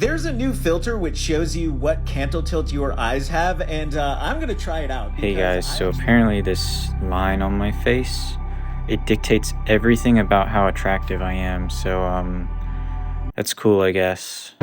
There's a new filter which shows you what cantle tilt your eyes have, and I'm gonna try it out. Hey guys, so apparently this line on my face, it dictates everything about how attractive I am, so that's cool, I guess.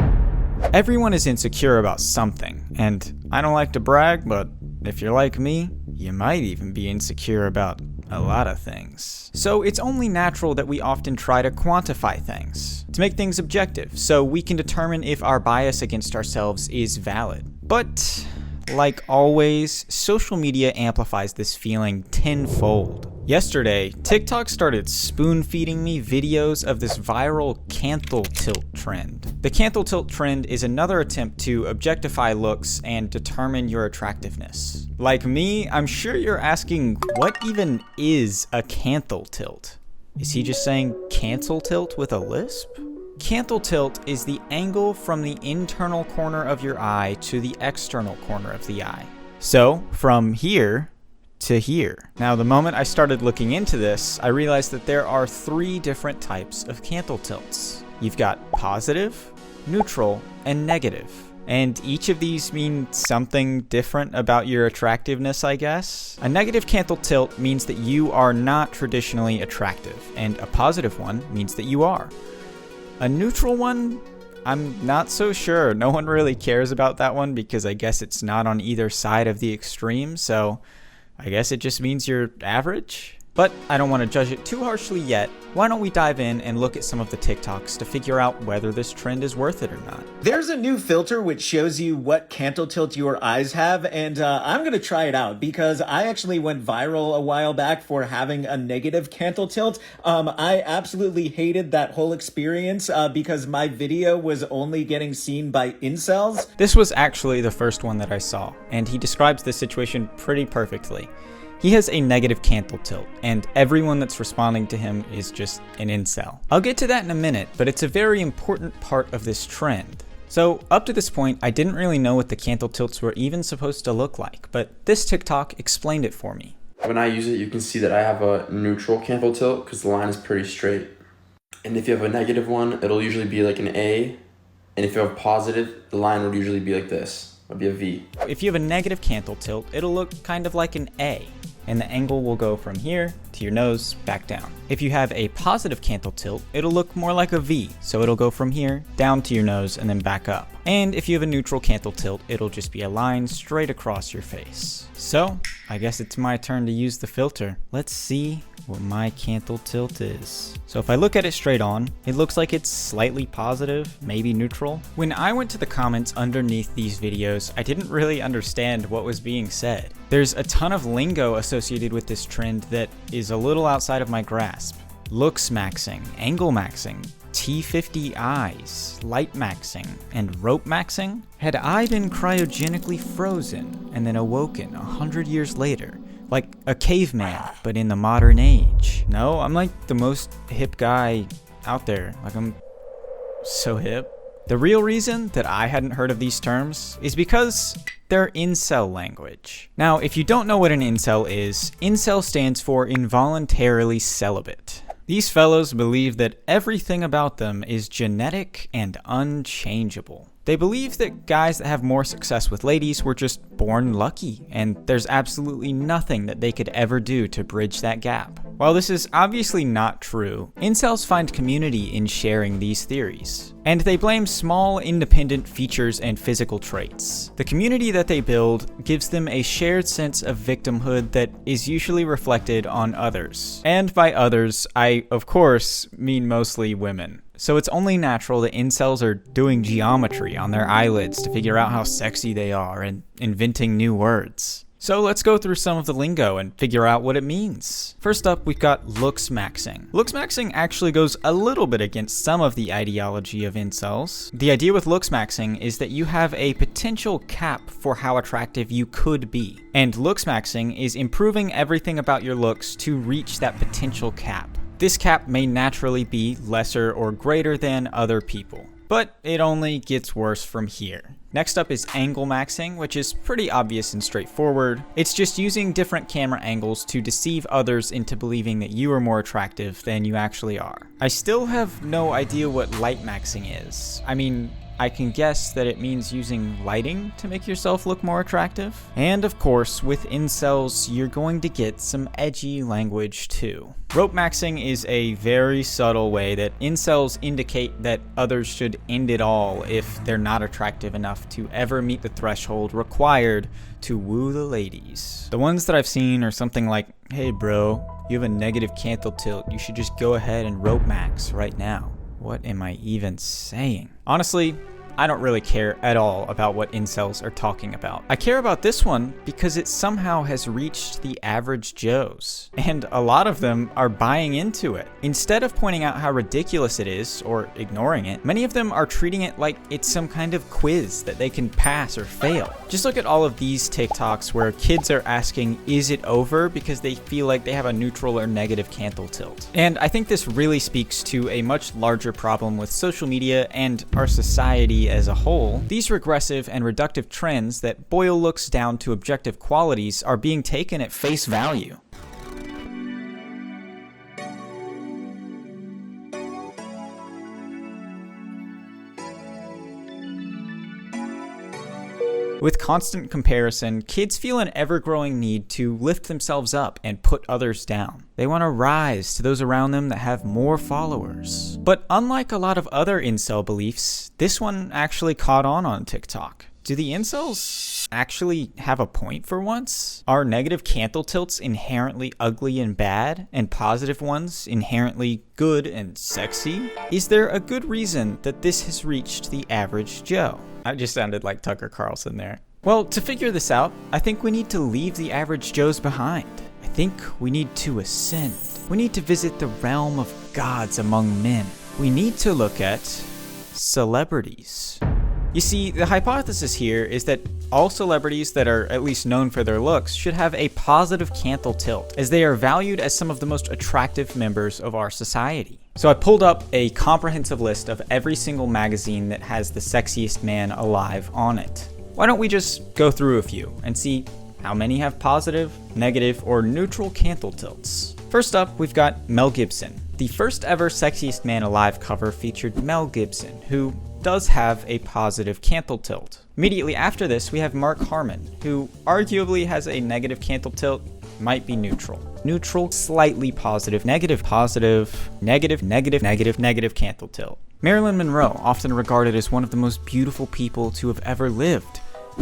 Everyone is insecure about something, and I don't like to brag, but if you're like me, you might even be insecure about a lot of things. So it's only natural that we often try to quantify things, to make things objective, so we can determine if our bias against ourselves is valid. But, like always, social media amplifies this feeling tenfold. Yesterday, TikTok started spoon-feeding me videos of this viral canthal tilt trend. The canthal tilt trend is another attempt to objectify looks and determine your attractiveness. Like me, I'm sure you're asking, what even is a canthal tilt? Is he just saying cancel tilt with a lisp? Canthal tilt is the angle from the internal corner of your eye to the external corner of the eye. So, from here to here. Now, the moment I started looking into this, I realized that there are 3 different types of canthal tilts. You've got positive, neutral, and negative. And each of these mean something different about your attractiveness, I guess. A negative canthal tilt means that you are not traditionally attractive, and a positive one means that you are. A neutral one, I'm not so sure. No one really cares about that one because I guess it's not on either side of the extreme, so I guess it just means you're average? But I don't want to judge it too harshly yet. Why don't we dive in and look at some of the TikToks to figure out whether this trend is worth it or not. There's a new filter which shows you what cantle tilt your eyes have, and I'm gonna try it out because I actually went viral a while back for having a negative cantle tilt. I absolutely hated that whole experience because my video was only getting seen by incels. This was actually the first one that I saw, and he describes this situation pretty perfectly. He has a negative canthal tilt, and everyone that's responding to him is just an incel. I'll get to that in a minute, but it's a very important part of this trend. So up to this point, I didn't really know what the canthal tilts were even supposed to look like, but this TikTok explained it for me. When I use it, you can see that I have a neutral canthal tilt because the line is pretty straight. And if you have a negative one, it'll usually be like an A. And if you have positive, the line would usually be like this. It would be a V. If you have a negative canthal tilt, it'll look kind of like an A, and the angle will go from here to your nose back down. If you have a positive canthal tilt, it'll look more like a V, so it'll go from here down to your nose and then back up. And if you have a neutral canthal tilt, it'll just be a line straight across your face. So, I guess it's my turn to use the filter. Let's see what my canthal tilt is. So if I look at it straight on, it looks like it's slightly positive, maybe neutral. When I went to the comments underneath these videos, I didn't really understand what was being said. There's a ton of lingo associated with this trend that is a little outside of my grasp. Looks maxing, angle maxing, T50 eyes, light maxing, and rope maxing? Had I been cryogenically frozen and then awoken 100 years later, like a caveman, but in the modern age? No, I'm like the most hip guy out there. Like, I'm so hip. The real reason that I hadn't heard of these terms is because they're incel language. Now, if you don't know what an incel is, incel stands for involuntarily celibate. These fellows believe that everything about them is genetic and unchangeable. They believe that guys that have more success with ladies were just born lucky, and there's absolutely nothing that they could ever do to bridge that gap. While this is obviously not true, incels find community in sharing these theories, and they blame small, independent features and physical traits. The community that they build gives them a shared sense of victimhood that is usually reflected on others. And by others, I, of course, mean mostly women. So it's only natural that incels are doing geometry on their eyelids to figure out how sexy they are and inventing new words. So let's go through some of the lingo and figure out what it means. First up, we've got looks maxing. Looks maxing actually goes a little bit against some of the ideology of incels. The idea with looks maxing is that you have a potential cap for how attractive you could be. And looks maxing is improving everything about your looks to reach that potential cap. This cap may naturally be lesser or greater than other people, but it only gets worse from here. Next up is angle maxing, which is pretty obvious and straightforward. It's just using different camera angles to deceive others into believing that you are more attractive than you actually are. I still have no idea what light maxing is. I mean, I can guess that it means using lighting to make yourself look more attractive. And of course, with incels, you're going to get some edgy language too. Rope maxing is a very subtle way that incels indicate that others should end it all if they're not attractive enough to ever meet the threshold required to woo the ladies. The ones that I've seen are something like, hey bro, you have a negative canthal tilt, you should just go ahead and rope max right now. What am I even saying? Honestly, I don't really care at all about what incels are talking about. I care about this one because it somehow has reached the average Joes, and a lot of them are buying into it. Instead of pointing out how ridiculous it is, or ignoring it, many of them are treating it like it's some kind of quiz that they can pass or fail. Just look at all of these TikToks where kids are asking, is it over, because they feel like they have a neutral or negative canthal tilt. And I think this really speaks to a much larger problem with social media and our society as a whole. These regressive and reductive trends that boil looks down to objective qualities are being taken at face value. With constant comparison, kids feel an ever-growing need to lift themselves up and put others down. They want to rise to those around them that have more followers. But unlike a lot of other incel beliefs, this one actually caught on TikTok. Do the incels actually have a point for once? Are negative canthal tilts inherently ugly and bad, and positive ones inherently good and sexy? Is there a good reason that this has reached the average Joe? I just sounded like Tucker Carlson there. Well, to figure this out, I think we need to leave the average Joes behind. I think we need to ascend. We need to visit the realm of gods among men. We need to look at celebrities. You see, the hypothesis here is that all celebrities that are at least known for their looks should have a positive canthal tilt, as they are valued as some of the most attractive members of our society. So I pulled up a comprehensive list of every single magazine that has the sexiest man alive on it. Why don't we just go through a few and see how many have positive, negative, or neutral canthal tilts. First up, we've got Mel Gibson. The first ever Sexiest Man Alive cover featured Mel Gibson, who does have a positive canthal tilt. Immediately after this, we have Mark Harmon, who arguably has a negative canthal tilt, might be neutral. Neutral, slightly positive, negative, positive, negative, negative, negative, negative canthal tilt. Marilyn Monroe, often regarded as one of the most beautiful people to have ever lived,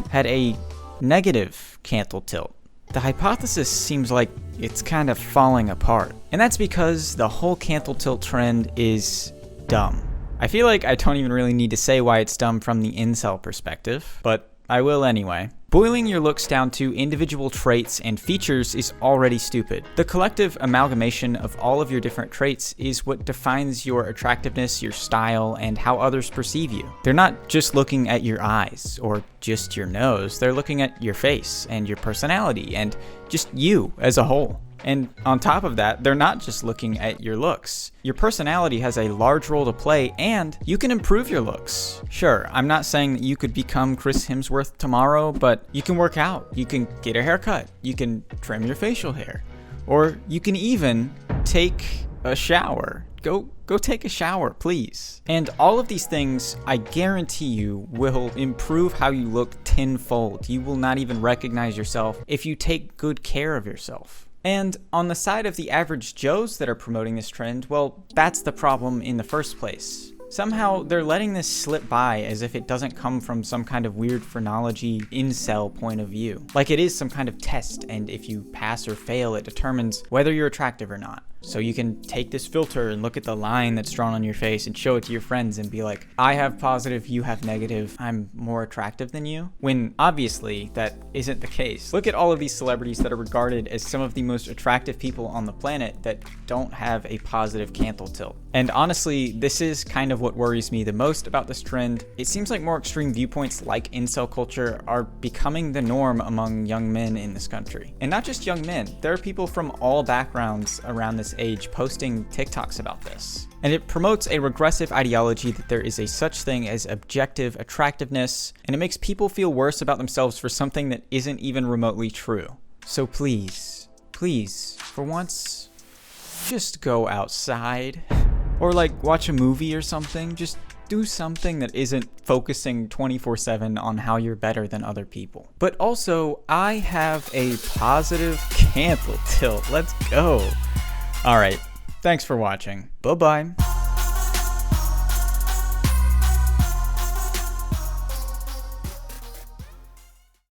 had a negative canthal tilt. The hypothesis seems like it's kind of falling apart. And that's because the whole canthal tilt trend is dumb. I feel like I don't even really need to say why it's dumb from the incel perspective, but I will anyway. Boiling your looks down to individual traits and features is already stupid. The collective amalgamation of all of your different traits is what defines your attractiveness, your style, and how others perceive you. They're not just looking at your eyes or just your nose, they're looking at your face and your personality and just you as a whole. And on top of that, they're not just looking at your looks. Your personality has a large role to play, and you can improve your looks. Sure, I'm not saying that you could become Chris Hemsworth tomorrow, but you can work out, you can get a haircut, you can trim your facial hair, or you can even take a shower. Go take a shower, please. And all of these things, I guarantee you, will improve how you look tenfold. You will not even recognize yourself if you take good care of yourself. And on the side of the average Joes that are promoting this trend, well, that's the problem in the first place. Somehow they're letting this slip by as if it doesn't come from some kind of weird phrenology incel point of view. Like it is some kind of test, and if you pass or fail, it determines whether you're attractive or not. So you can take this filter and look at the line that's drawn on your face and show it to your friends and be like, I have positive, you have negative, I'm more attractive than you. When obviously that isn't the case. Look at all of these celebrities that are regarded as some of the most attractive people on the planet that don't have a positive canthal tilt. And honestly, this is kind of what worries me the most about this trend. It seems like more extreme viewpoints like incel culture are becoming the norm among young men in this country. And not just young men, there are people from all backgrounds around this age posting TikToks about this. And it promotes a regressive ideology that there is a such thing as objective attractiveness, and it makes people feel worse about themselves for something that isn't even remotely true. So please, for once, just go outside. Or like watch a movie or something. Just do something that isn't focusing 24/7 on how you're better than other people. But also, I have a positive Canthal tilt. Let's go. All right. Thanks for watching. Bye-bye.